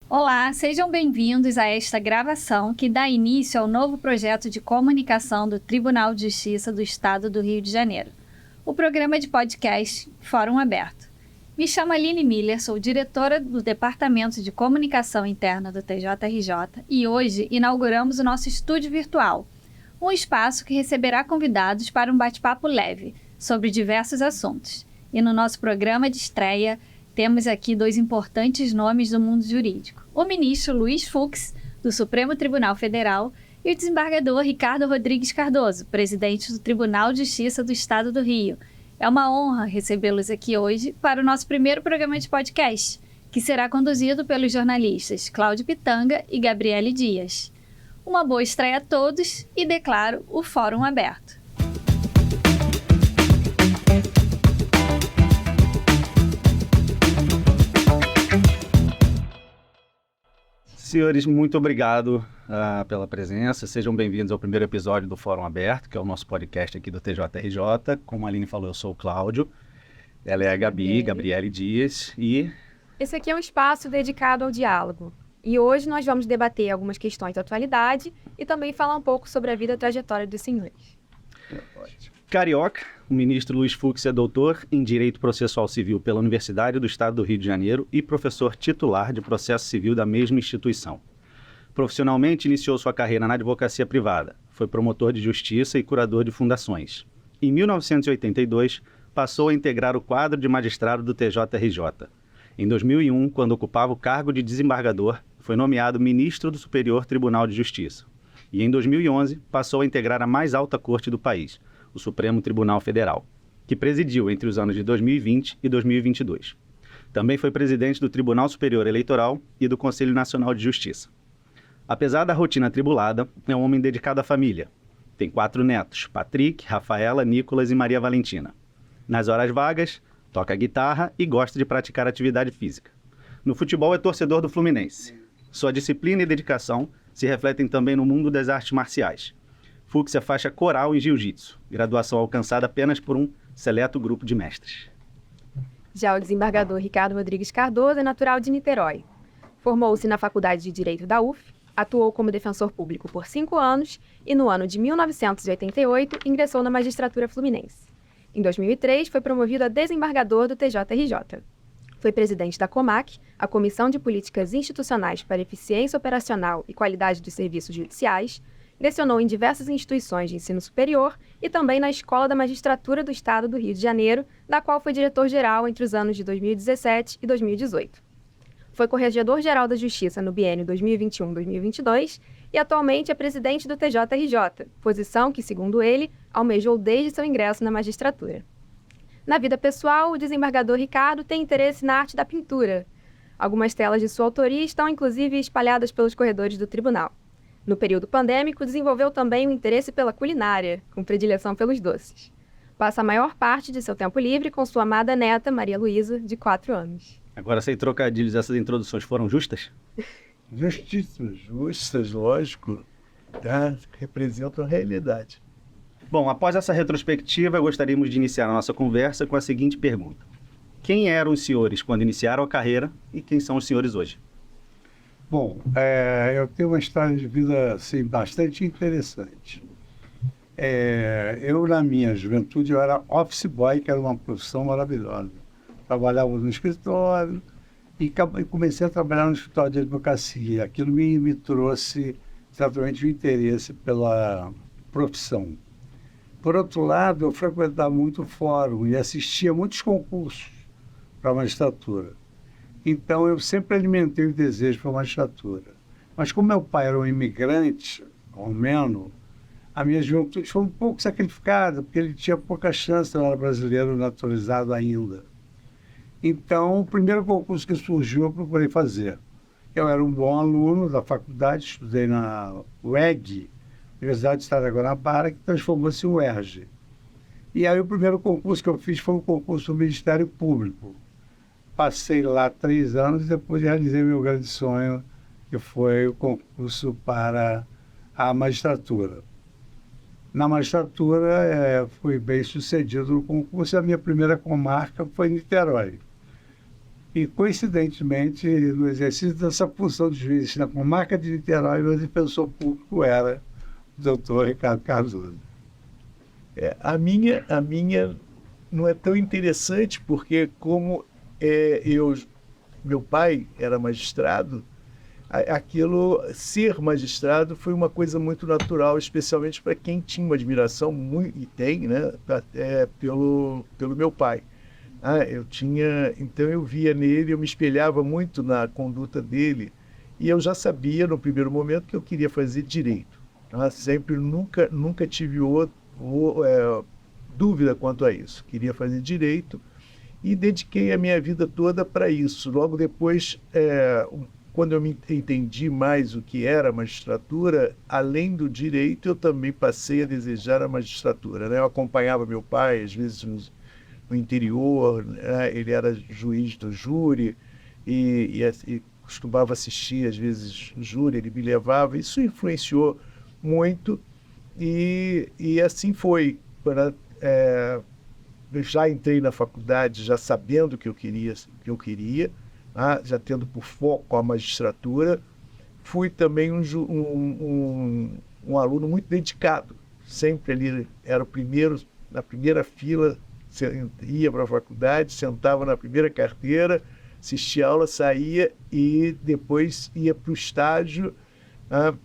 Olá, sejam bem-vindos a esta gravação que dá início ao novo projeto de comunicação do Tribunal de Justiça do Estado do Rio de Janeiro, o programa de podcast Fórum Aberto. Me chamo Aline Miller, sou diretora do Departamento de Comunicação Interna do TJRJ e hoje inauguramos o nosso estúdio virtual, um espaço que receberá convidados para um bate-papo leve sobre diversos assuntos. E no nosso programa de estreia, temos aqui dois importantes nomes do mundo jurídico. O ministro Luiz Fux, do Supremo Tribunal Federal, e o desembargador Ricardo Rodrigues Cardoso, presidente do Tribunal de Justiça do Estado do Rio. É uma honra recebê-los aqui hoje para o nosso primeiro programa de podcast, que será conduzido pelos jornalistas Cláudio Pitanga e Gabriele Dias. Uma boa estreia a todos e declaro o Fórum aberto. Senhores, muito obrigado pela presença. Sejam bem-vindos ao primeiro episódio do Fórum Aberto, que é o nosso podcast aqui do TJRJ. Como a Aline falou, eu sou o Cláudio. Ela é a Gabriele Dias. E esse aqui é um espaço dedicado ao diálogo. E hoje nós vamos debater algumas questões da atualidade e também falar um pouco sobre a vida e trajetória dos senhores. Carioca, o ministro Luiz Fux é doutor em Direito Processual Civil pela Universidade do Estado do Rio de Janeiro e professor titular de processo civil da mesma instituição. Profissionalmente, iniciou sua carreira na advocacia privada. Foi promotor de justiça e curador de fundações. Em 1982, passou a integrar o quadro de magistrado do TJRJ. Em 2001, quando ocupava o cargo de desembargador, foi nomeado ministro do Superior Tribunal de Justiça. E em 2011, passou a integrar a mais alta corte do país, o Supremo Tribunal Federal, que presidiu entre os anos de 2020 e 2022. Também foi presidente do Tribunal Superior Eleitoral e do Conselho Nacional de Justiça. Apesar da rotina atribulada, é um homem dedicado à família. Tem 4 netos, Patrick, Rafaela, Nicolas e Maria Valentina. Nas horas vagas, toca guitarra e gosta de praticar atividade física. No futebol é torcedor do Fluminense. Sua disciplina e dedicação se refletem também no mundo das artes marciais. Fux é faixa coral em jiu-jitsu, graduação alcançada apenas por um seleto grupo de mestres. Já o desembargador Ricardo Rodrigues Cardoso é natural de Niterói. Formou-se na Faculdade de Direito da UF, atuou como defensor público por 5 anos e no ano de 1988 ingressou na magistratura fluminense. Em 2003 foi promovido a desembargador do TJRJ. Foi presidente da COMAC, a Comissão de Políticas Institucionais para Eficiência Operacional e Qualidade dos Serviços Judiciais. Lecionou em diversas instituições de ensino superior e também na Escola da Magistratura do Estado do Rio de Janeiro, da qual foi diretor-geral entre os anos de 2017 e 2018. Foi corregedor-geral da Justiça no biênio 2021-2022 e atualmente é presidente do TJRJ, posição que, segundo ele, almejou desde seu ingresso na magistratura. Na vida pessoal, o desembargador Ricardo tem interesse na arte da pintura. Algumas telas de sua autoria estão, inclusive, espalhadas pelos corredores do tribunal. No período pandêmico, desenvolveu também o interesse pela culinária, com predileção pelos doces. Passa a maior parte de seu tempo livre com sua amada neta, Maria Luísa, de 4 anos. Agora, sem trocadilhos, essas introduções foram justas? Justas, lógico, tá? Representam a realidade. Bom, após essa retrospectiva, gostaríamos de iniciar a nossa conversa com a seguinte pergunta. Quem eram os senhores quando iniciaram a carreira e quem são os senhores hoje? Bom, eu tenho uma história de vida assim, bastante interessante. Eu, na minha juventude, eu era office boy, que era uma profissão maravilhosa. Trabalhava no escritório e comecei a trabalhar no escritório de advocacia. Aquilo me trouxe certamente o interesse pela profissão. Por outro lado, eu frequentava muito o fórum e assistia a muitos concursos para a magistratura. Então, eu sempre alimentei o desejo para a magistratura. Mas como meu pai era um imigrante romeno, a minha juventude foi um pouco sacrificada, porque ele tinha pouca chance, eu era brasileiro naturalizado ainda. Então, o primeiro concurso que surgiu, eu procurei fazer. Eu era um bom aluno da faculdade, estudei na UEG, Universidade do Estado de Guanabara, que transformou-se em UERJ. E aí o primeiro concurso que eu fiz foi um concurso do Ministério Público. Passei lá 3 anos e depois realizei meu grande sonho, que foi o concurso para a magistratura. Na magistratura, fui bem sucedido no concurso e a minha primeira comarca foi Niterói. E, coincidentemente, no exercício dessa função de juiz na comarca de Niterói, meu defensor público era o doutor Ricardo Cardoso. A minha não é tão interessante, porque como meu pai era magistrado, aquilo, ser magistrado foi uma coisa muito natural, especialmente para quem tinha uma admiração, e tem, né, pelo meu pai. Então eu via nele, eu me espelhava muito na conduta dele, e eu já sabia no primeiro momento que eu queria fazer direito. Nunca tive dúvida quanto a isso. Queria fazer direito e dediquei a minha vida toda para isso. Logo depois, quando eu me entendi mais o que era a magistratura, além do direito, eu também passei a desejar a magistratura, né? Eu acompanhava meu pai, às vezes, no interior, né? Ele era juiz do júri e costumava assistir, às vezes, júri, ele me levava. Isso influenciou muito e assim foi. Eu já entrei na faculdade já sabendo o que eu queria, já tendo por foco a magistratura. Fui também um aluno muito dedicado, sempre ali era o primeiro, na primeira fila, ia para a faculdade, sentava na primeira carteira, assistia a aula, saía e depois ia para o estágio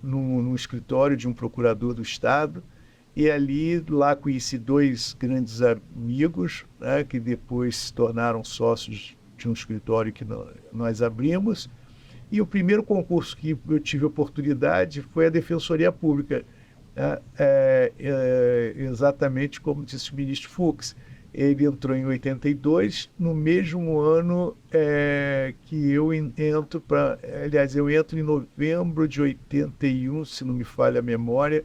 no escritório de um procurador do Estado. E lá conheci 2 grandes amigos, né, que depois se tornaram sócios de um escritório que nós abrimos. E o primeiro concurso que eu tive oportunidade foi a Defensoria Pública, né, exatamente como disse o ministro Fux. Ele entrou em 82, no mesmo ano que eu entro eu entro em novembro de 81, se não me falha a memória,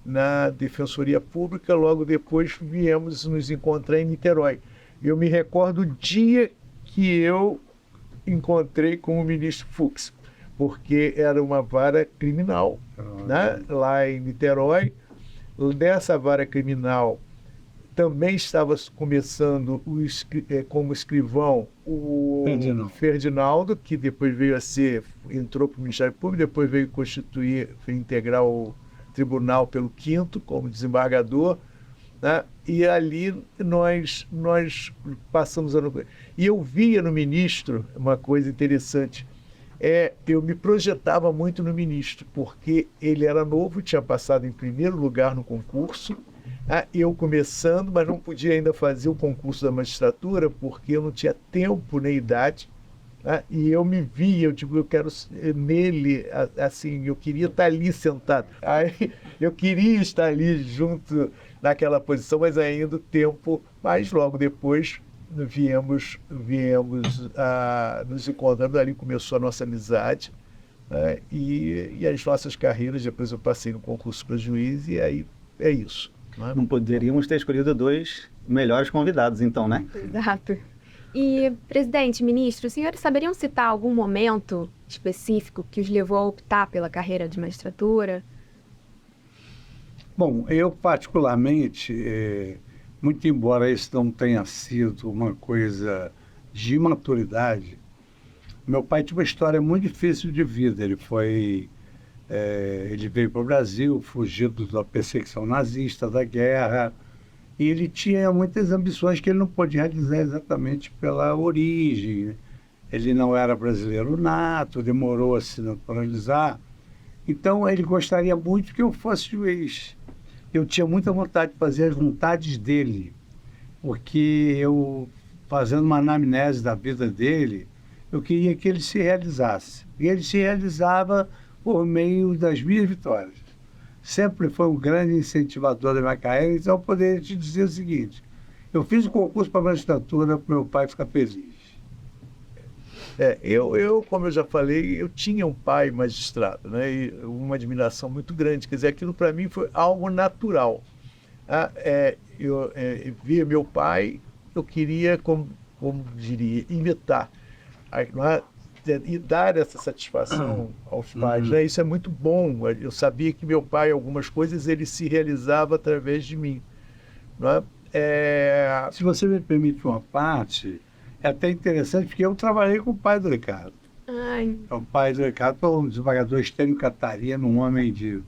na Defensoria Pública. Logo depois viemos nos encontrar em Niterói. Eu me recordo o dia que eu encontrei com o ministro Fux, porque era uma vara criminal, né, lá em Niterói. Dessa vara criminal também estava começando como escrivão o Ferdinaldo, que depois entrou para o Ministério Público, depois veio integrar o tribunal pelo 5º, como desembargador, né? E ali nós passamos a... E eu via no ministro uma coisa interessante, eu me projetava muito no ministro, porque ele era novo, tinha passado em primeiro lugar no concurso, eu começando, mas não podia ainda fazer o concurso da magistratura, porque eu não tinha tempo nem idade. E eu me via, eu digo, eu quero nele, assim, eu queria estar ali sentado. Aí eu queria estar ali junto naquela posição, mas ainda o tempo, mas logo depois viemos nos encontramos, ali começou a nossa amizade, né? E as nossas carreiras. Depois eu passei no concurso para juiz e aí é isso. Né? Não poderíamos ter escolhido 2 melhores convidados, então, né? Exato. E, presidente, ministro, os senhores saberiam citar algum momento específico que os levou a optar pela carreira de magistratura? Bom, eu particularmente, muito embora isso não tenha sido uma coisa de maturidade, meu pai tinha uma história muito difícil de vida. Ele veio para o Brasil, fugido da perseguição nazista, da guerra. E ele tinha muitas ambições que ele não pôde realizar exatamente pela origem. Ele não era brasileiro nato, demorou a se naturalizar. Então, ele gostaria muito que eu fosse juiz. Eu tinha muita vontade de fazer as vontades dele, porque eu, fazendo uma anamnese da vida dele, eu queria que ele se realizasse. E ele se realizava por meio das minhas vitórias. Sempre foi um grande incentivador da minha carreira, então eu poderia te dizer o seguinte: eu fiz o concurso para a magistratura para meu pai ficar feliz. Como eu já falei, eu tinha um pai magistrado, né, e uma admiração muito grande. Quer dizer, aquilo para mim foi algo natural. Eu via meu pai, eu queria, como diria, imitar. E dar essa satisfação aos pais, né? Isso é muito bom. Eu sabia que meu pai, algumas coisas, ele se realizava através de mim. Não é? Se você me permite uma parte, É até interessante porque eu trabalhei com o pai do Ricardo. Ai, O pai do Ricardo foi um desembargador Estênio Catarina, um homem de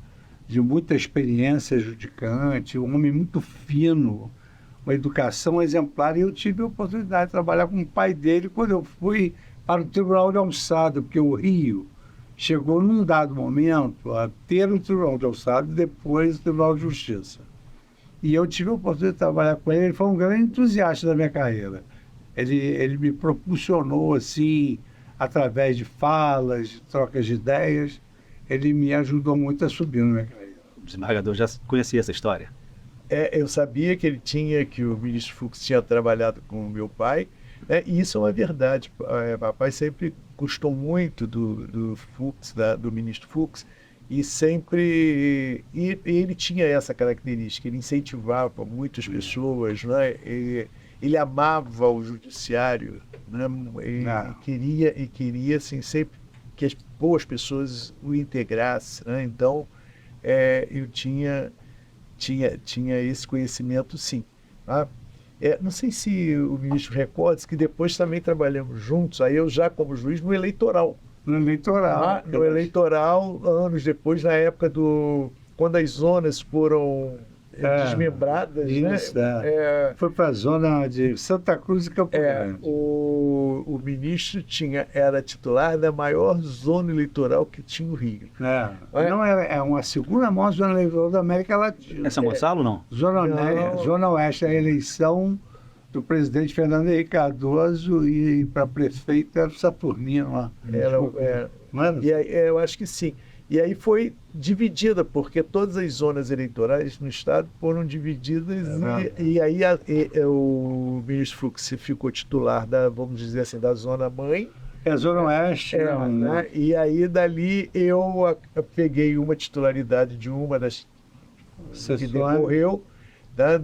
muita experiência judicante, um homem muito fino, uma educação exemplar. E eu tive a oportunidade de trabalhar com o pai dele quando eu fui para o Tribunal de Alçada, porque o Rio chegou num dado momento a ter o Tribunal de Alçada e depois o Tribunal de Justiça. E eu tive a oportunidade de trabalhar com ele. Ele foi um grande entusiasta da minha carreira. Ele me propulsionou, assim, através de falas, de trocas de ideias, ele me ajudou muito a subir na minha carreira. O desembargador já conhecia essa história? Eu sabia que o ministro Fux tinha trabalhado com o meu pai, né? E isso é uma verdade. Papai sempre gostou muito do Fux, do ministro Fux, e sempre ele tinha essa característica, ele incentivava muitas pessoas, né? Ele amava o judiciário, né? E queria assim, sempre que as boas pessoas o integrassem, né? Então, eu tinha esse conhecimento, sim. Tá? Não sei se o ministro recorda que depois também trabalhamos juntos, aí eu já como juiz no eleitoral. No eleitoral. No eleitoral, anos depois, na época quando as zonas foram desmembradas, isso, né? Foi para a zona de Santa Cruz e Campo Grande. O ministro era titular da maior zona eleitoral que tinha o Rio. Não, é uma segunda maior zona eleitoral da América Latina. É São Gonçalo, não? Zona Oeste, a eleição do presidente Fernando Henrique Cardoso e para prefeito era o Saturnino lá. Não era? Eu acho que sim. E aí foi dividida, porque todas as zonas eleitorais no estado foram divididas e aí o ministro Fux ficou titular vamos dizer assim, da zona mãe. É a Zona Oeste. Né? E aí dali eu peguei uma titularidade de uma das que decorreu, né,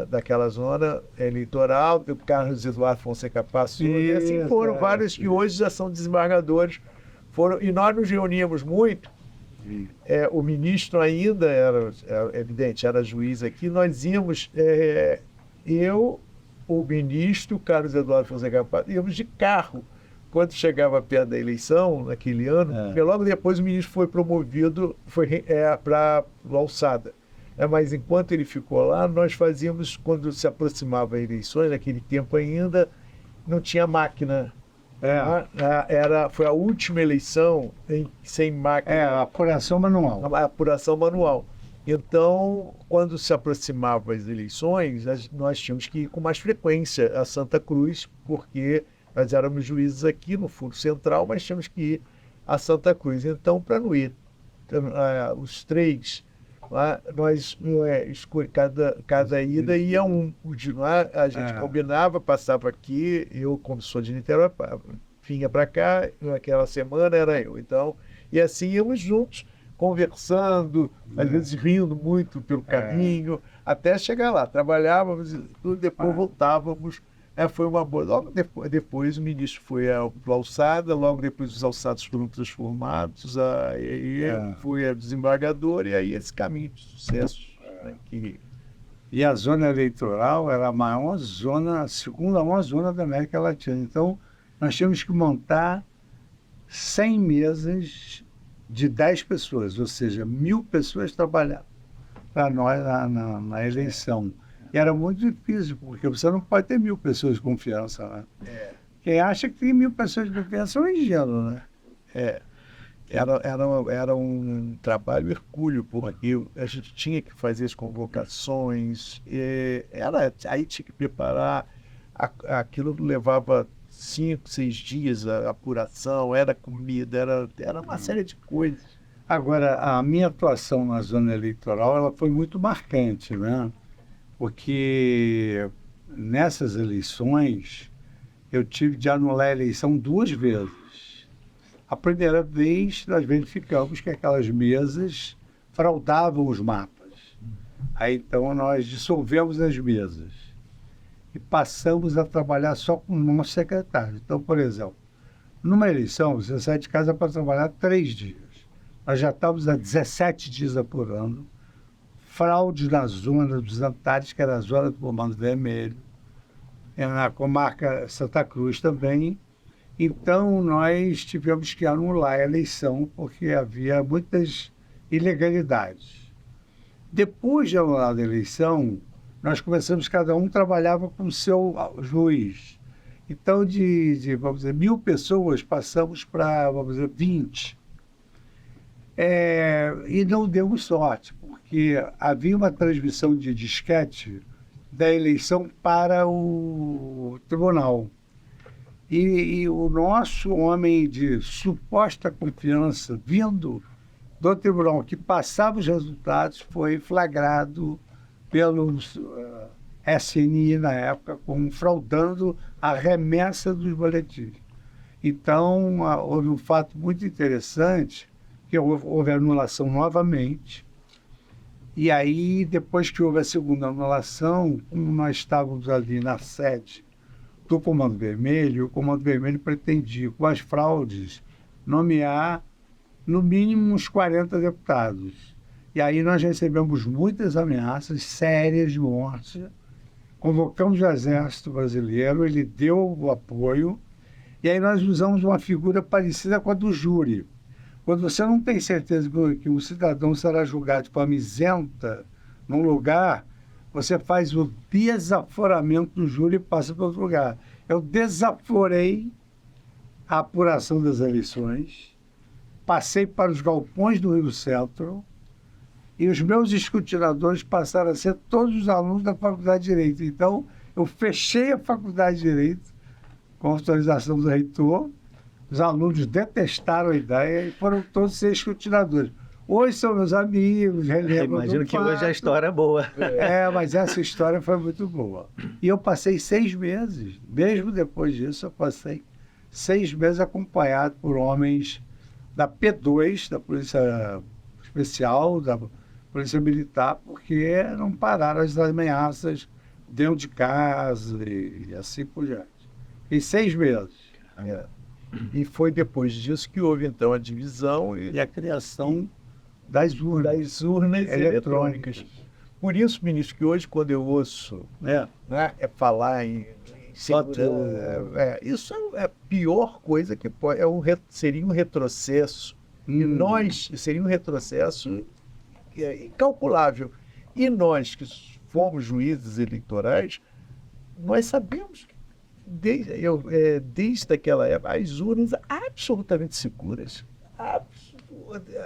daquela zona eleitoral, do Carlos Eduardo Fonseca Passou, e assim foram vários que hoje já são desembargadores. E nós nos reuníamos muito, o ministro ainda era evidente, era juiz aqui, nós íamos, eu, o ministro, Carlos Eduardo Fonseca Passou, íamos de carro, quando chegava perto da eleição, naquele ano, porque logo depois o ministro foi promovido para Alçada. Mas enquanto ele ficou lá, nós fazíamos, quando se aproximava as eleições, naquele tempo ainda, não tinha máquina. Foi a última eleição sem máquina. Apuração manual. A apuração manual. Então, quando se aproximavam as eleições, nós tínhamos que ir com mais frequência a Santa Cruz, porque nós éramos juízes aqui no Foro Central, mas tínhamos que ir a Santa Cruz. Então, para não ir os três, nós, cada ida ia um. De lá a gente combinava, passava aqui, eu, como sou de Niterói, vinha para cá, naquela semana era eu. Então, e assim íamos juntos, conversando, às vezes rindo muito pelo caminho, até chegar lá. Trabalhávamos e tudo, depois voltávamos. Foi uma boa. Logo depois o ministro foi ao Alçada, logo depois os alçados foram transformados, aí foi a desembargador, e aí esse caminho de sucesso. E a zona eleitoral era a segunda maior zona da América Latina. Então, nós tínhamos que montar 100 mesas de 10 pessoas, ou seja, 1.000 pessoas trabalhavam para nós na eleição. E era muito difícil, porque você não pode ter 1.000 pessoas de confiança, né? Quem acha que tem 1.000 pessoas de confiança é um ingênuo, né? Era um trabalho hercúleo, porque a gente tinha que fazer as convocações, aí tinha que preparar, aquilo levava 5, 6 dias, a apuração, era comida, era uma série de coisas. Agora, a minha atuação na zona eleitoral, ela foi muito marcante, né? Porque nessas eleições eu tive de anular a eleição 2 vezes. A primeira vez nós verificamos que aquelas mesas fraudavam os mapas. Aí então nós dissolvemos as mesas e passamos a trabalhar só com o nosso secretário. Então, por exemplo, numa eleição você sai de casa para trabalhar 3 dias. Nós já estávamos há 17 dias apurando fraude na zona dos Antares, que era a zona do Comando Vermelho, na comarca Santa Cruz também. Então, nós tivemos que anular a eleição, porque havia muitas ilegalidades. Depois de anular a eleição, nós começamos, cada um trabalhava com o seu juiz. Então, vamos dizer, 1.000 pessoas, passamos para, vamos dizer, 20. E não demos sorte, porque havia uma transmissão de disquete da eleição para o tribunal. E o nosso homem de suposta confiança, vindo do tribunal, que passava os resultados, foi flagrado pelos SNI na época, como fraudando a remessa dos boletins. Então, houve um fato muito interessante, que houve anulação novamente. E aí, depois que houve a segunda anulação, como nós estávamos ali na sede do Comando Vermelho, o Comando Vermelho pretendia, com as fraudes, nomear no mínimo uns 40 deputados. E aí nós recebemos muitas ameaças sérias de morte. Convocamos o Exército Brasileiro, ele deu o apoio, e aí nós usamos uma figura parecida com a do júri. Quando você não tem certeza que um cidadão será julgado de forma isenta num lugar, você faz o desaforamento do júri e passa para outro lugar. Eu desaforei a apuração das eleições, passei para os galpões do Rio Centro, e os meus escrutinadores passaram a ser todos os alunos da Faculdade de Direito. Então, eu fechei a Faculdade de Direito, com autorização do reitor. Os alunos detestaram a ideia e foram todos ser escrutinadores. Hoje são meus amigos, relembram. Imagino que hoje a história é boa. Mas essa história foi muito boa. E eu passei 6 meses, mesmo depois disso, eu passei 6 meses acompanhado por homens da P2, da Polícia Especial, da Polícia Militar, porque não pararam as ameaças dentro de casa e assim por diante. Em 6 meses. E foi depois disso que houve, então, a divisão E a criação das urnas eletrônicas. Por isso, ministro, que hoje, quando eu ouço falar em segurança, isso é a pior coisa que pode, seria um retrocesso. E seria um retrocesso incalculável. E nós, que fomos juízes eleitorais, nós sabemos que desde aquela época, as urnas absolutamente seguras.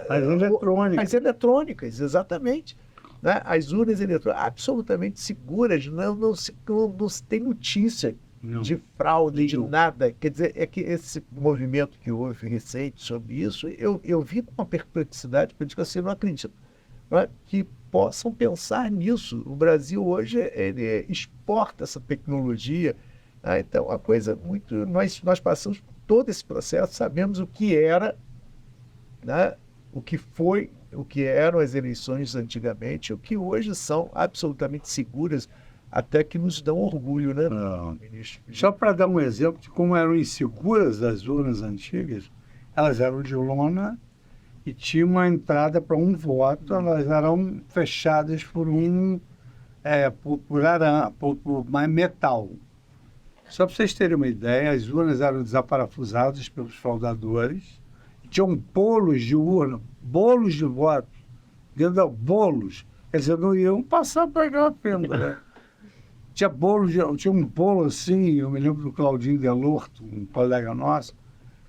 As eletrônicas, exatamente. Né? As urnas eletrônicas absolutamente seguras, não se tem notícia de fraude, de nada. Quer dizer, é que esse movimento que houve recente sobre isso, eu vi com uma perplexidade, porque eu digo assim, não acredito, né? Que possam pensar nisso. O Brasil hoje ele exporta essa tecnologia. Então, a coisa muito... Nós passamos por todo esse processo, sabemos o que era, né? O que eram as eleições antigamente, o que hoje são absolutamente seguras, até que nos dão orgulho, né, ministro? Só para dar um exemplo de como eram inseguras as urnas antigas, elas eram de lona e tinha uma entrada para um voto, elas eram fechadas por metal. Só para vocês terem uma ideia, as urnas eram desaparafusadas pelos fraudadores, tinham bolos de urna, bolos de voto, bolos, quer dizer, não iam passar para aquela fenda, né? Tinha um bolo assim, eu me lembro do Claudinho Delorto, um colega nosso,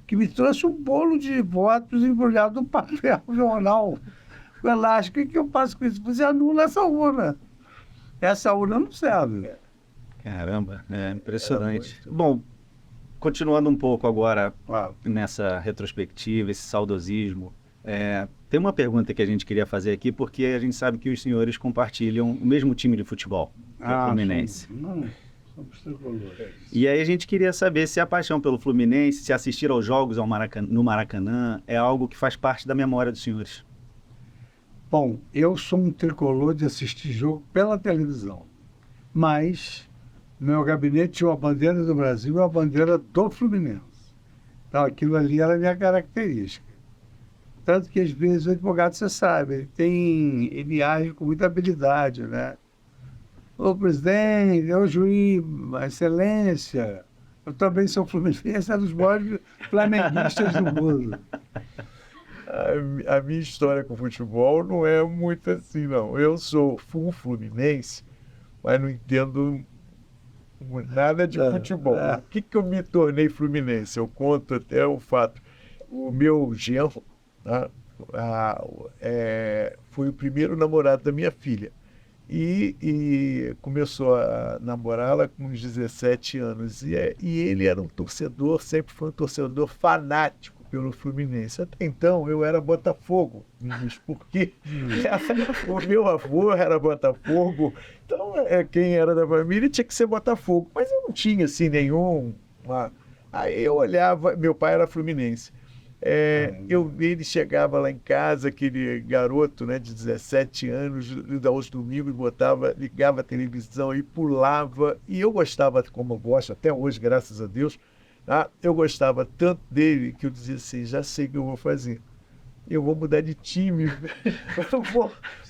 que me trouxe um bolo de votos embrulhado no papel jornal. Eu elástico, o que eu faço com isso? Você anula essa urna. Essa urna não serve. Caramba, é impressionante. Bom, continuando um pouco agora nessa retrospectiva, esse saudosismo, tem uma pergunta que a gente queria fazer aqui, porque a gente sabe que os senhores compartilham o mesmo time de futebol, o Fluminense. Somos tricolores. E aí a gente queria saber se a paixão pelo Fluminense, se assistir aos jogos no Maracanã, é algo que faz parte da memória dos senhores. Bom, eu sou um tricolor de assistir jogo pela televisão, mas meu gabinete tinha uma bandeira do Brasil e uma bandeira do Fluminense. Então aquilo ali era a minha característica. Tanto que às vezes o advogado, você sabe, ele age com muita habilidade, né? ô presidente, ô juiz, excelência, eu também sou fluminense, é dos maiores flamenguistas do mundo. A minha história com futebol não é muito assim, não. Eu sou fluminense, mas não entendo nada de futebol. O que eu me tornei fluminense? Eu conto até o fato. O meu genro, tá, foi o primeiro namorado da minha filha. E começou a namorá-la com uns 17 anos. E ele era um torcedor, sempre foi um torcedor fanático pelo Fluminense. Até então eu era Botafogo, porque o meu avô era Botafogo, então quem era da família tinha que ser Botafogo, mas eu não tinha assim nenhum. Aí eu olhava, meu pai era Fluminense. Ele chegava lá em casa, aquele garoto, né, de 17 anos, aos domingos ligava a televisão e pulava, e eu gostava, como eu gosto até hoje, graças a Deus, eu gostava tanto dele que eu dizia assim, já sei o que eu vou fazer. Eu vou mudar de time,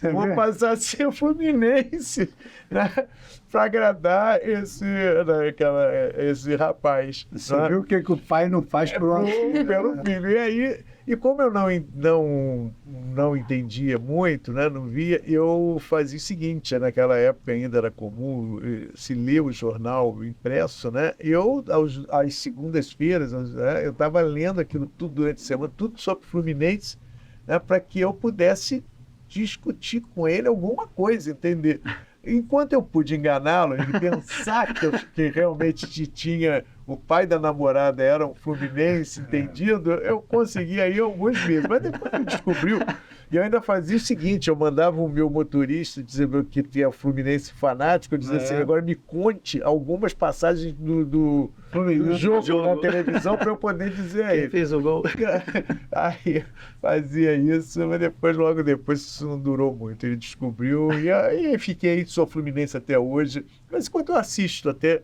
eu vou passar a ser Fluminense, né, para agradar esse rapaz. Você viu o que o pai não faz pelo filho. E aí, como eu não entendia muito, né, não via, eu fazia o seguinte, naquela época ainda era comum se ler o jornal impresso, né, às segundas-feiras, né, eu estava lendo aquilo tudo durante a semana, tudo sobre Fluminense, né, para que eu pudesse discutir com ele alguma coisa, entender. Enquanto eu pude enganá-lo, ele pensar que realmente tinha, o pai da namorada era um fluminense, entendido, eu consegui aí alguns meses. Mas depois ele descobriu, e eu ainda fazia o seguinte, eu mandava o meu motorista dizer que tinha Fluminense fanático, eu dizia assim, agora me conte algumas passagens do jogo na televisão para eu poder dizer a ele. Quem fez o gol? Aí fazia isso, mas logo depois isso não durou muito. Ele descobriu e aí sou Fluminense até hoje. Mas enquanto eu assisto até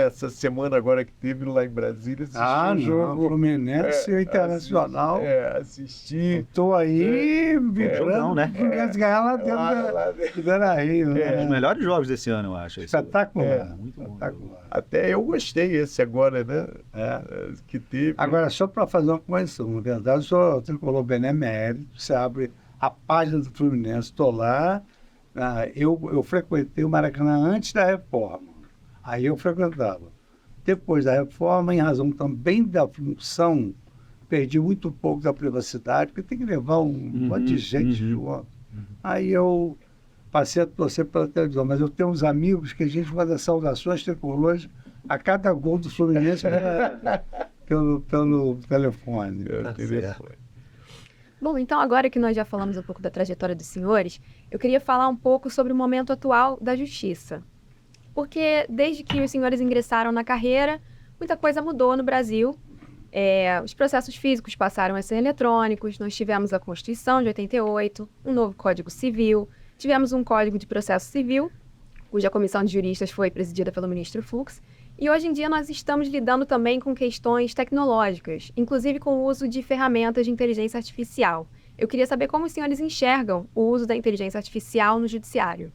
essa semana agora que teve lá em Brasília, assisti o jogo. Fluminense e Internacional. Assisti. Estou aí vibrando, né? Ganhar lá dentro do Beira-Rio. Um dos melhores jogos desse ano, eu acho. Espetacular. Muito bom. Até eu gostei esse agora, né? Que teve. Agora, só para fazer uma correção, na verdade, eu sou tricolor benemérito, você abre a página do Fluminense, estou lá. Eu frequentei o Maracanã antes da reforma. Aí eu frequentava. Depois da reforma, em razão também da função, perdi muito pouco da privacidade, porque tem que levar um monte de gente junto. Aí eu passei a torcer pela televisão, mas eu tenho uns amigos que a gente manda saudações tricolores a cada gol do Fluminense pelo telefone. Bom, então agora que nós já falamos um pouco da trajetória dos senhores, eu queria falar um pouco sobre o momento atual da justiça. Porque desde que os senhores ingressaram na carreira, muita coisa mudou no Brasil. Os processos físicos passaram a ser eletrônicos, nós tivemos a Constituição de 88, um novo Código Civil, tivemos um Código de Processo Civil, cuja comissão de juristas foi presidida pelo ministro Fux, e hoje em dia nós estamos lidando também com questões tecnológicas, inclusive com o uso de ferramentas de inteligência artificial. Eu queria saber como os senhores enxergam o uso da inteligência artificial no judiciário.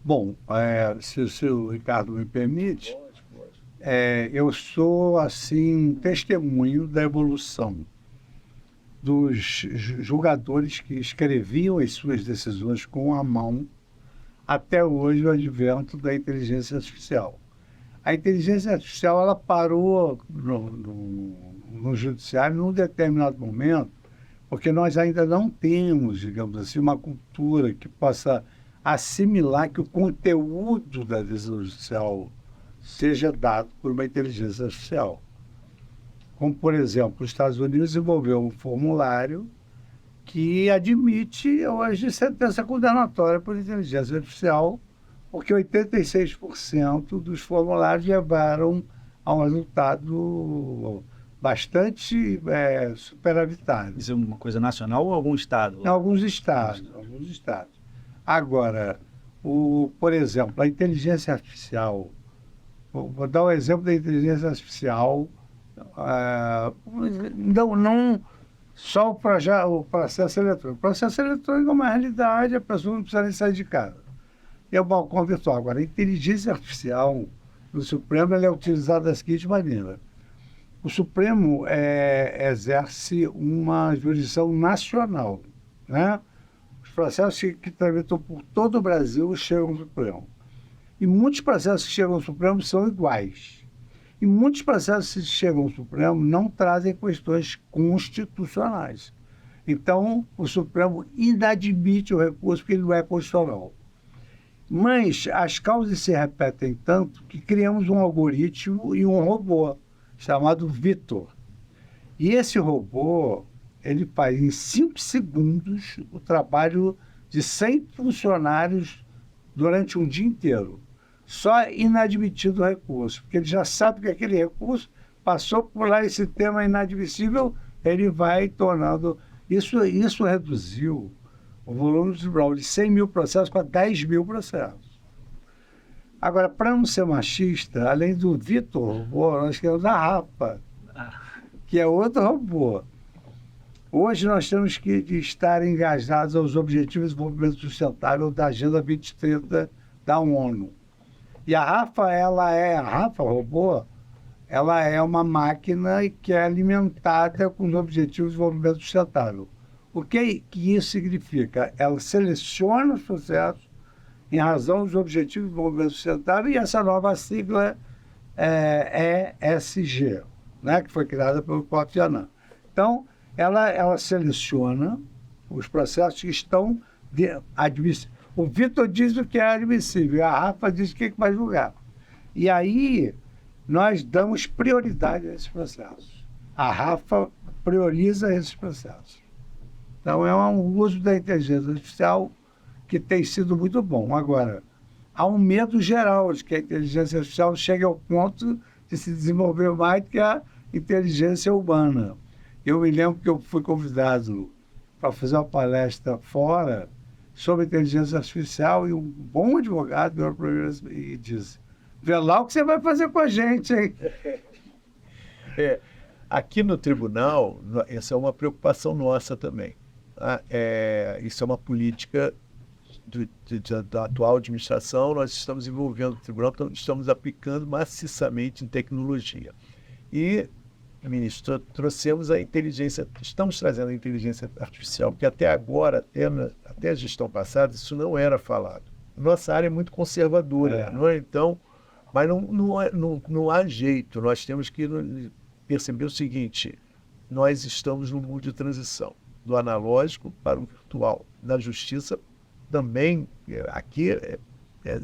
Bom, se o Ricardo me permite, eu sou, assim, testemunho da evolução dos julgadores que escreviam as suas decisões com a mão até hoje o advento da inteligência artificial. A inteligência artificial ela parou no judiciário num determinado momento, porque nós ainda não temos, digamos assim, uma cultura que possa assimilar que o conteúdo da decisão judicial seja dado por uma inteligência artificial. Como, por exemplo, os Estados Unidos desenvolveu um formulário que admite hoje sentença condenatória por inteligência artificial, porque 86% dos formulários levaram a um resultado bastante superavitário. Isso é uma coisa nacional ou algum estado? Em alguns estados. Agora, por exemplo, a inteligência artificial, vou dar um exemplo da inteligência artificial, não só o processo eletrônico. O processo eletrônico é uma realidade, a pessoa não precisa nem sair de casa. é o balcão virtual. Agora, a inteligência artificial no Supremo ela é utilizada da seguinte maneira. O Supremo exerce uma jurisdição nacional, né? Os processos que tramitam por todo o Brasil chegam ao Supremo. E muitos processos que chegam ao Supremo são iguais. E muitos processos que chegam ao Supremo não trazem questões constitucionais. Então, o Supremo inadmite o recurso porque ele não é constitucional. Mas as causas se repetem tanto que criamos um algoritmo e um robô chamado Vitor. E esse robô, ele faz em 5 segundos o trabalho de 100 funcionários durante um dia inteiro. Só inadmitido o recurso, porque ele já sabe que aquele recurso passou por lá, esse tema é inadmissível, ele vai tornando... Isso reduziu o volume do tribunal de 100 mil processos para 10 mil processos. Agora, para não ser machista, além do Vitor robô, nós temos a Rafa, que é outro robô. Hoje nós temos que estar engajados aos Objetivos de Desenvolvimento Sustentável da Agenda 2030 da ONU. E a Rafa robô, ela é uma máquina que é alimentada com os Objetivos de Desenvolvimento Sustentável. O que isso significa? Ela seleciona os processos em razão dos Objetivos de Desenvolvimento Sustentável e essa nova sigla é ESG, né, que foi criada pelo Kofi Annan. Então, ela seleciona os processos que estão admissíveis. O Vitor diz o que é admissível, a Rafa diz o que vai julgar. E aí, nós damos prioridade a esses processos. A Rafa prioriza esses processos. Então, é um uso da inteligência artificial que tem sido muito bom. Agora, há um medo geral de que a inteligência artificial chegue ao ponto de se desenvolver mais do que a inteligência humana. Eu me lembro que eu fui convidado para fazer uma palestra fora sobre inteligência artificial e um bom advogado virou para mim e disse: vê lá o que você vai fazer com a gente, hein? Aqui no tribunal, essa é uma preocupação nossa também. Tá? Isso é uma política da atual administração, nós estamos envolvendo o tribunal, estamos aplicando maciçamente em tecnologia. E, ministro, estamos trazendo a inteligência artificial, porque até agora, até a gestão passada, isso não era falado. Nossa área é muito conservadora, não é? Então, mas não há jeito, nós temos que perceber o seguinte: nós estamos num mundo de transição, do analógico para o virtual. Na justiça também, aqui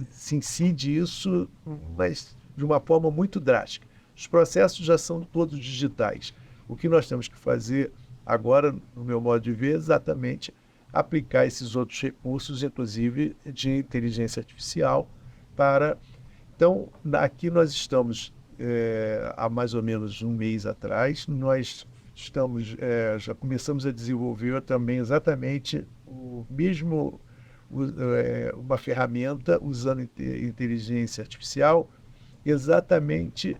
se incide isso, mas de uma forma muito drástica. Os processos já são todos digitais. O que nós temos que fazer agora, no meu modo de ver, é exatamente aplicar esses outros recursos, inclusive de inteligência artificial, para... Então, aqui nós estamos, há mais ou menos um mês atrás, nós já começamos a desenvolver também exatamente uma ferramenta usando inteligência artificial, exatamente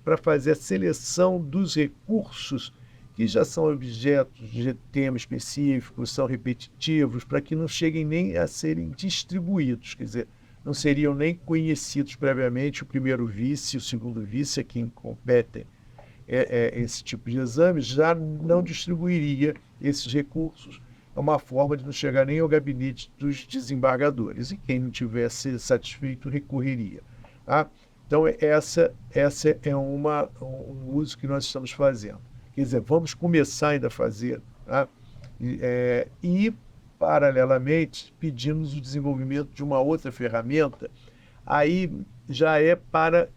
para fazer a seleção dos recursos que já são objetos de tema específico, são repetitivos, para que não cheguem nem a serem distribuídos, quer dizer, não seriam nem conhecidos previamente o primeiro vice, o segundo vice, a quem competem esse tipo de exame, já não distribuiria esses recursos. É uma forma de não chegar nem ao gabinete dos desembargadores, e quem não tivesse satisfeito recorreria. Tá? Então, essa é um uso que nós estamos fazendo. Quer dizer, vamos começar ainda a fazer, tá? E, paralelamente, pedimos o desenvolvimento de uma outra ferramenta, aí já é para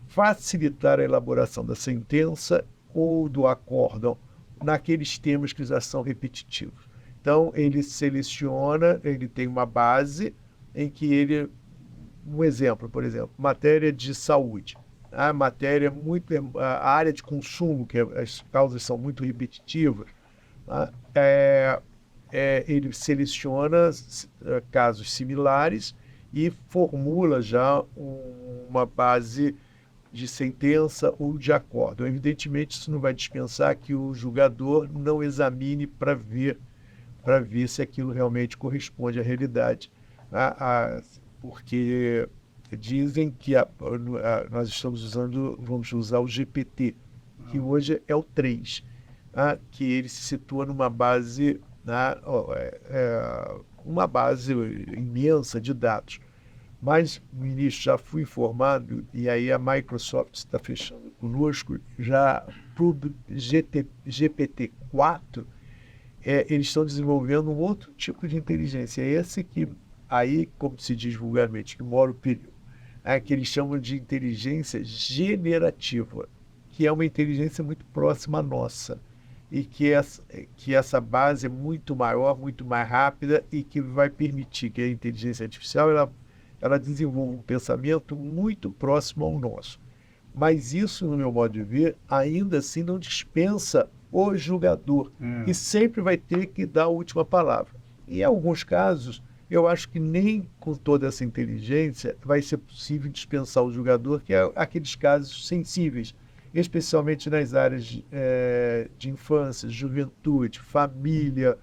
facilitar a elaboração da sentença ou do acórdão naqueles temas que já são repetitivos. Então, ele seleciona, ele tem uma base em que ele... Um exemplo, por exemplo, matéria de saúde. A área de consumo, que as causas são muito repetitivas, tá? Ele seleciona casos similares e formula já uma base de sentença ou de acordo. Evidentemente, isso não vai dispensar que o julgador não examine para para ver se aquilo realmente corresponde à realidade. Porque dizem que nós vamos usar o GPT, que hoje é o 3, que ele se situa numa base, uma base imensa de dados. Mas, ministro, já fui informado, e aí a Microsoft está fechando conosco, já para o GPT-4, eles estão desenvolvendo um outro tipo de inteligência. É esse que, aí, como se diz vulgarmente, que mora o perigo, que eles chamam de inteligência generativa, que é uma inteligência muito próxima à nossa, e que essa base é muito maior, muito mais rápida, e que vai permitir que a inteligência artificial ela desenvolva um pensamento muito próximo ao nosso. Mas isso, no meu modo de ver, ainda assim não dispensa o julgador, que sempre vai ter que dar a última palavra. E em alguns casos, eu acho que nem com toda essa inteligência vai ser possível dispensar o julgador, que é aqueles casos sensíveis, especialmente nas áreas de infância, juventude, família.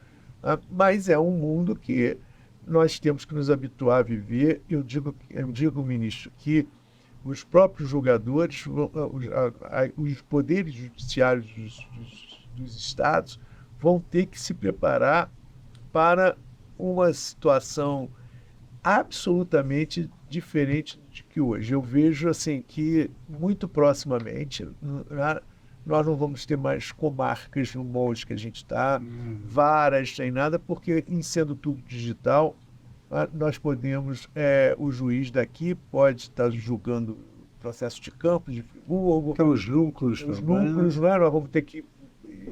Mas é um mundo que nós temos que nos habituar a viver. Eu digo, ministro, que os próprios julgadores, os poderes judiciários dos estados vão ter que se preparar para uma situação absolutamente diferente de que hoje. Eu vejo assim que muito proximamente nós não vamos ter mais comarcas no molde que a gente está, varas, nem nada, porque em sendo tudo digital, nós podemos, o juiz daqui pode estar julgando processo de campo, de Friburgo. Então, os núcleos, nós vamos ter que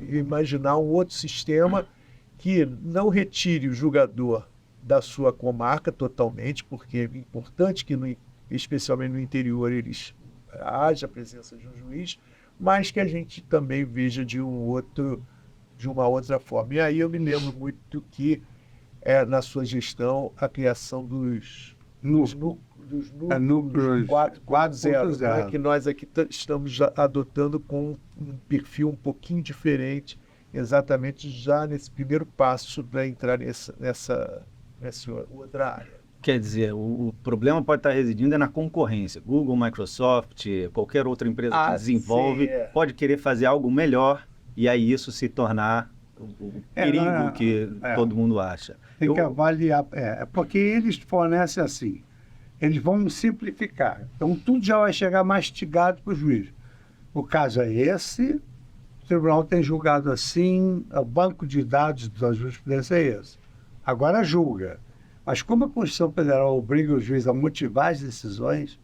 imaginar um outro sistema que não retire o julgador da sua comarca totalmente, porque é importante que, especialmente no interior, haja a presença de um juiz, mas que a gente também veja de uma outra forma. E aí eu me lembro muito que na sua gestão a criação dos núcleos 4.0, né, que nós aqui estamos adotando com um perfil um pouquinho diferente, exatamente já nesse primeiro passo para entrar nessa outra área. Quer dizer, o problema pode estar residindo na concorrência. Google, Microsoft, qualquer outra empresa que desenvolve pode querer fazer algo melhor e aí isso se tornar o perigo que todo mundo acha. Tem que avaliar, porque eles fornecem assim, eles vão simplificar. Então tudo já vai chegar mastigado para o juiz. O caso é esse, o tribunal tem julgado assim, o banco de dados da jurisprudência é esse. Agora julga. Mas como a Constituição Federal obriga o juiz a motivar as decisões,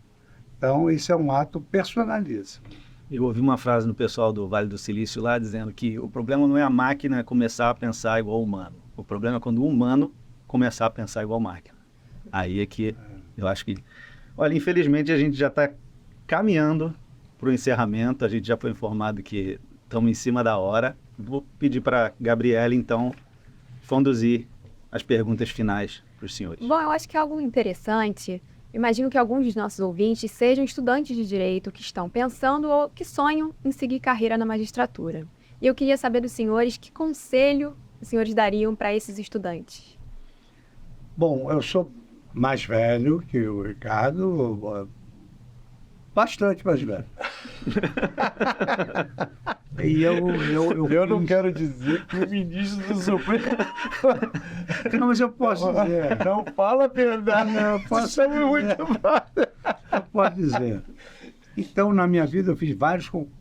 então isso é um ato personalíssimo. Eu ouvi uma frase no pessoal do Vale do Silício lá dizendo que o problema não é a máquina começar a pensar igual ao humano. O problema é quando o humano começar a pensar igual à máquina. Aí é que eu acho que... Olha, infelizmente a gente já está caminhando para o encerramento. A gente já foi informado que estamos em cima da hora. Vou pedir para a Gabriela, então, conduzir as perguntas finais para os senhores. Bom, eu acho que é algo interessante. Imagino que alguns dos nossos ouvintes sejam estudantes de direito que estão pensando ou que sonham em seguir carreira na magistratura. E eu queria saber dos senhores que conselho os senhores dariam para esses estudantes. Bom, eu sou mais velho que o Ricardo, bastante mais velho. E eu não quero dizer que o ministro do Supremo... Não, mas eu posso dizer. Não fala a verdade. Não, eu posso muito eu posso dizer. Então, na minha vida, eu fiz vários concursos.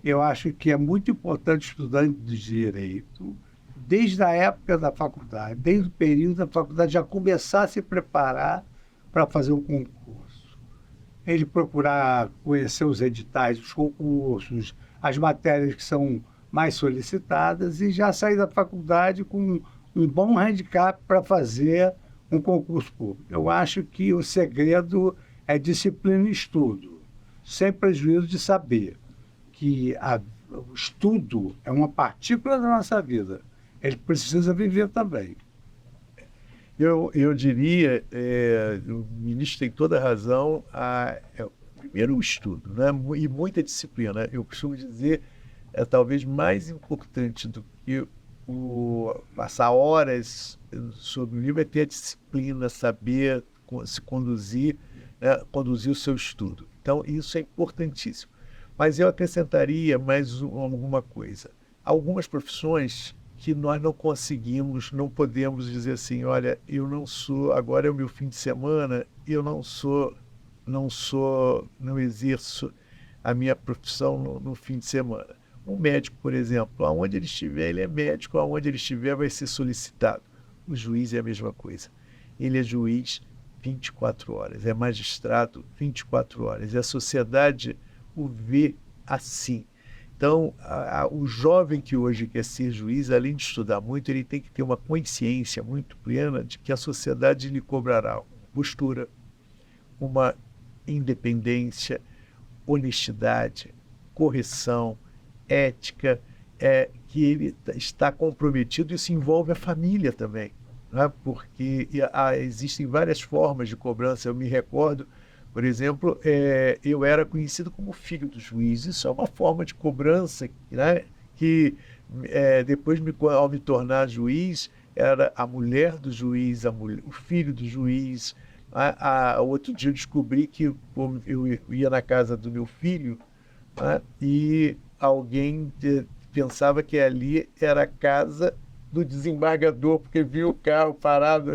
Eu acho que é muito importante o estudante de direito, desde a época da faculdade, desde o período da faculdade, já começar a se preparar para fazer um concurso. Ele procurar conhecer os editais, os concursos, as matérias que são mais solicitadas e já sair da faculdade com um bom handicap para fazer um concurso público. Eu acho que o segredo é disciplina e estudo, sem prejuízo de saber que o estudo é uma partícula da nossa vida. Ele precisa viver também. Eu diria, o ministro tem toda a razão, primeiro o estudo, né? E muita disciplina. Eu costumo dizer, talvez mais importante do que passar horas sobre o livro, é ter a disciplina, saber se conduzir, né, conduzir o seu estudo. Então, isso é importantíssimo. Mas eu acrescentaria mais alguma coisa. Algumas profissões que nós não conseguimos, não podemos dizer assim, olha, eu não sou, agora é o meu fim de semana, eu não exerço a minha profissão no fim de semana. Um médico, por exemplo, aonde ele estiver, ele é médico, aonde ele estiver vai ser solicitado. O juiz é a mesma coisa. Ele é juiz 24 horas, é magistrado 24 horas. E a sociedade o vê assim. Então, o jovem que hoje quer ser juiz, além de estudar muito, ele tem que ter uma consciência muito plena de que a sociedade lhe cobrará postura, uma independência, honestidade, correção, ética, que ele está comprometido. Isso envolve a família também, né? Porque existem várias formas de cobrança. Eu me recordo, por exemplo, eu era conhecido como filho do juiz. Isso é uma forma de cobrança, né? Que depois, ao me tornar juiz, era a mulher do juiz, o filho do juiz. Outro dia eu descobri que eu ia na casa do meu filho, né, e alguém pensava que ali era a casa do desembargador, porque viu o carro parado.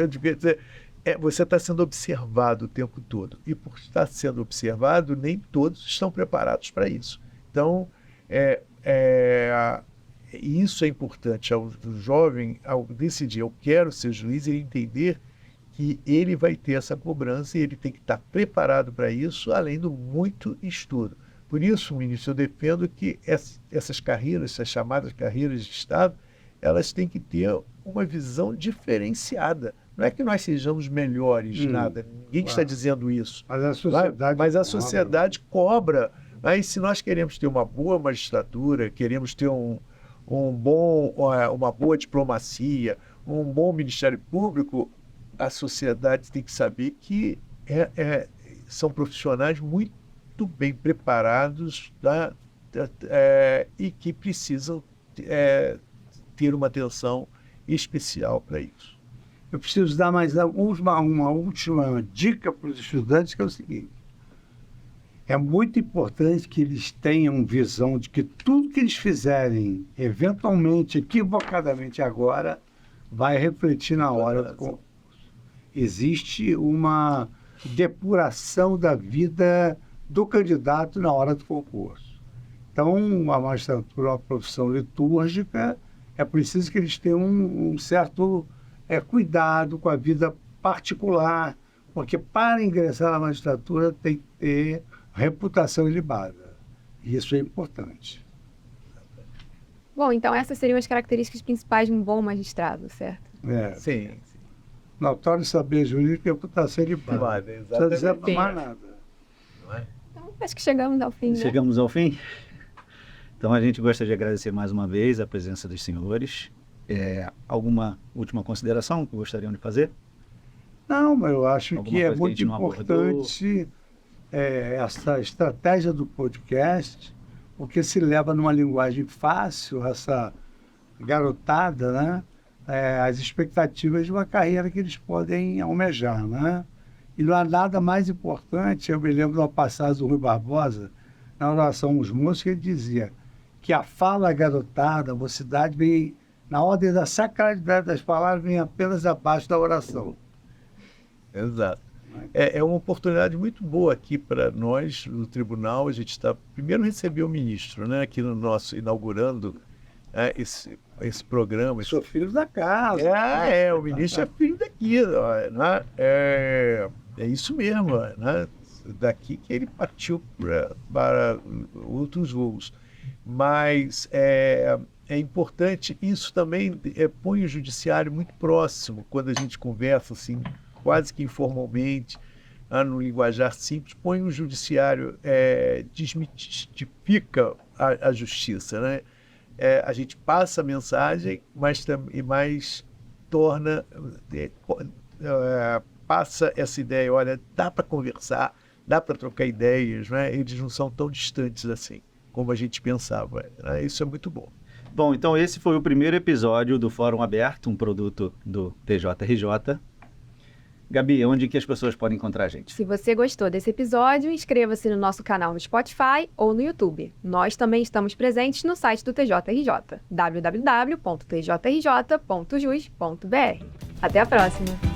Você está sendo observado o tempo todo. E por estar sendo observado, nem todos estão preparados para isso. Então, isso é importante ao jovem, ao decidir, eu quero ser juiz, ele entender que ele vai ter essa cobrança e ele tem que estar preparado para isso, além do muito estudo. Por isso, ministro, eu defendo que essas carreiras, essas chamadas carreiras de Estado, elas têm que ter uma visão diferenciada. Não é que nós sejamos melhores, nada. Ninguém está dizendo isso. Mas a sociedade cobra. Mas se nós queremos ter uma boa magistratura, queremos ter uma boa diplomacia, um bom Ministério Público, a sociedade tem que saber que são profissionais muito bem preparados, tá? E que precisam ter uma atenção especial para isso. Eu preciso dar mais uma última dica para os estudantes, que é o seguinte: é muito importante que eles tenham visão de que tudo que eles fizerem, eventualmente, equivocadamente agora, vai refletir na hora do concurso. Existe uma depuração da vida do candidato na hora do concurso. Então, a magistratura é uma profissão litúrgica, é preciso que eles tenham um certo cuidado com a vida particular, porque para ingressar na magistratura tem que ter reputação ilibada. E isso é importante. Bom, então essas seriam as características principais de um bom magistrado, certo? Sim. Notório saber jurídico e reputação ilibada. Não precisa dizer mais nada. Não é? Então, acho que chegamos ao fim, né? Chegamos ao fim? Então, a gente gostaria de agradecer mais uma vez a presença dos senhores. Alguma última consideração que gostariam de fazer? Não, mas eu acho Alguma que é coisa que a muito gente não importante essa estratégia do podcast, porque se leva numa linguagem fácil, essa garotada, né? As expectativas de uma carreira que eles podem almejar, né? E não há nada mais importante. Eu me lembro de uma passagem do Rui Barbosa, na oração Os Moços, que ele dizia que a fala garotada, a mocidade, vem na ordem da sacralidade das palavras, vem apenas abaixo da oração. Exato. É uma oportunidade muito boa aqui para nós, no tribunal. A gente está, primeiro, receber o ministro, né, aqui no nosso, inaugurando esse programa. Sou filho da casa. O ministro é filho daqui. Né? É isso mesmo. Né? Daqui que ele partiu para outros voos. Mas é importante, isso também põe o judiciário muito próximo, quando a gente conversa assim, quase que informalmente, no linguajar simples, põe o judiciário, desmistifica a justiça, né? A gente passa a mensagem, mas torna, passa essa ideia, olha, dá para conversar, dá para trocar ideias, né? Eles não são tão distantes assim, como a gente pensava, né? Isso é muito bom. Bom, então esse foi o primeiro episódio do Fórum Aberto, um produto do TJRJ. Gabi, onde que as pessoas podem encontrar a gente? Se você gostou desse episódio, inscreva-se no nosso canal no Spotify ou no YouTube. Nós também estamos presentes no site do TJRJ, www.tjrj.jus.br. Até a próxima!